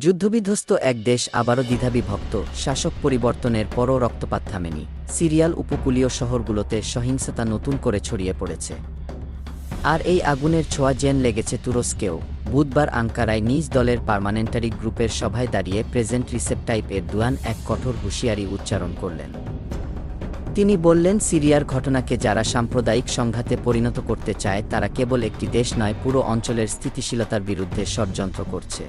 যুদ্ধবিধ্বস্ত এক দেশ আবারও দ্বিধাবিভক্ত, শাসক পরিবর্তনের পরও রক্তপাত থামেনি। সিরিয়ার উপকূলীয় শহরগুলোতে সহিংসতা নতুন করে ছড়িয়ে পড়েছে। আর এই আগুনের ছোঁয়া যেন লেগেছে তুরস্কেও। বুধবার আঙ্কারায় নিজ দলের পার্মানেন্টারি গ্রুপের সভায় দাঁড়িয়ে প্রেজেন্ট রিসেপ এরদোয়ান এক কঠোর হুঁশিয়ারি উচ্চারণ করলেন। তিনি বললেন, সিরিয়ার ঘটনাকে যারা সাম্প্রদায়িক সংঘাতে পরিণত করতে চায় তারা কেবল একটি দেশ নয়, পুরো অঞ্চলের স্থিতিশীলতার বিরুদ্ধে ষড়যন্ত্র করছে।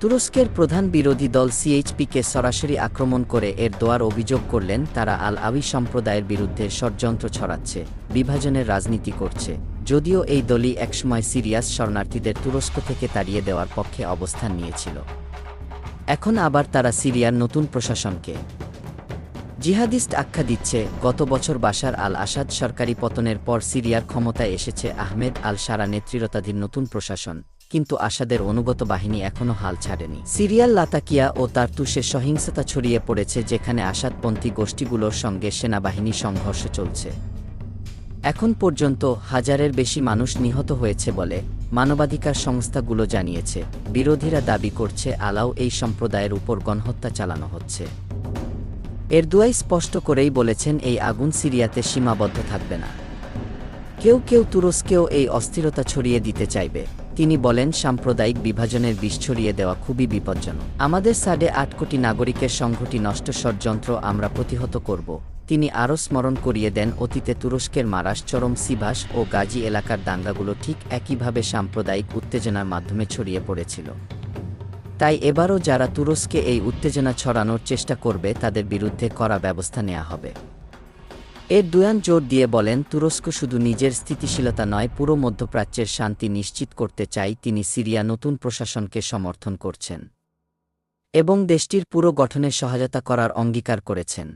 তুরস্কের প্রধান বিরোধী দল সিএইচপিকে সরাসরি আক্রমণ করে এরদোয়ান অভিযোগ করলেন, তারা আল আওয়ামী সম্প্রদায়ের বিরুদ্ধে ষড়যন্ত্র ছড়াচ্ছে, বিভাজনের রাজনীতি করছে। যদিও এই দলই একসময় সিরিয়াস শরণার্থীদের তুরস্ক থেকে তাড়িয়ে দেওয়ার পক্ষে অবস্থান নিয়েছিল, এখন আবার তারা সিরিয়ার নতুন প্রশাসনকে জিহাদিস্ট আখ্যা দিচ্ছে। গত বছর বাশার আল আসাদ সরকারি পতনের পর সিরিয়ার ক্ষমতায় এসেছে আহমেদ আল শারা নেতৃত্বাধীন নতুন প্রশাসন, কিন্তু আসাদের অনুগত বাহিনী এখনও হাল ছাড়েনি। সিরিয়ার লাতাকিয়া ও তারতুসে সহিংসতা ছড়িয়ে পড়েছে, যেখানে আসাদপন্থী গোষ্ঠীগুলোর সঙ্গে সেনাবাহিনী সংঘর্ষ চলছে। এখন পর্যন্ত হাজারের বেশি মানুষ নিহত হয়েছে বলে মানবাধিকার সংস্থাগুলো জানিয়েছে। বিরোধীরা দাবি করছে আলাও এই সম্প্রদায়ের উপর গণহত্যা চালানো হচ্ছে। এরদোয়ান স্পষ্ট করেই বলেছেন, এই আগুন সিরিয়াতে সীমাবদ্ধ থাকবে না। কেউ কেউ তুরস্কেও এই অস্থিরতা ছড়িয়ে দিতে চাইবে। তিনি বলেন, সাম্প্রদায়িক বিভাজনের বিষ ছড়িয়ে দেওয়া খুবই বিপজ্জনক। আমাদের 8.5 কোটি নাগরিকের সংহতি নষ্ট ষড়যন্ত্র আমরা প্রতিহত করব। তিনি আরও স্মরণ করিয়ে দেন, অতীতে তুরস্কের মারাশ, চরম সিভাস ও গাজী এলাকার দাঙ্গাগুলো ঠিক একইভাবে সাম্প্রদায়িক উত্তেজনার মাধ্যমে ছড়িয়ে পড়েছিল। তাই এবারও যারা তুরস্কে এই উত্তেজনা ছড়ানোর চেষ্টা করবে তাদের বিরুদ্ধে কড়া ব্যবস্থা নেওয়া হবে। এরদোয়ান জোর দিয়ে বলেন, তুরস্ক শুধু নিজের স্থিতিশীলতা নয়, পুরো মধ্যপ্রাচ্যের শান্তি নিশ্চিত করতে চাই। তিনি সিরিয়া নতুন প্রশাসনকে সমর্থন করছেন এবং দেশটির পুরো গঠনে সহায়তা করার অঙ্গীকার করেছেন।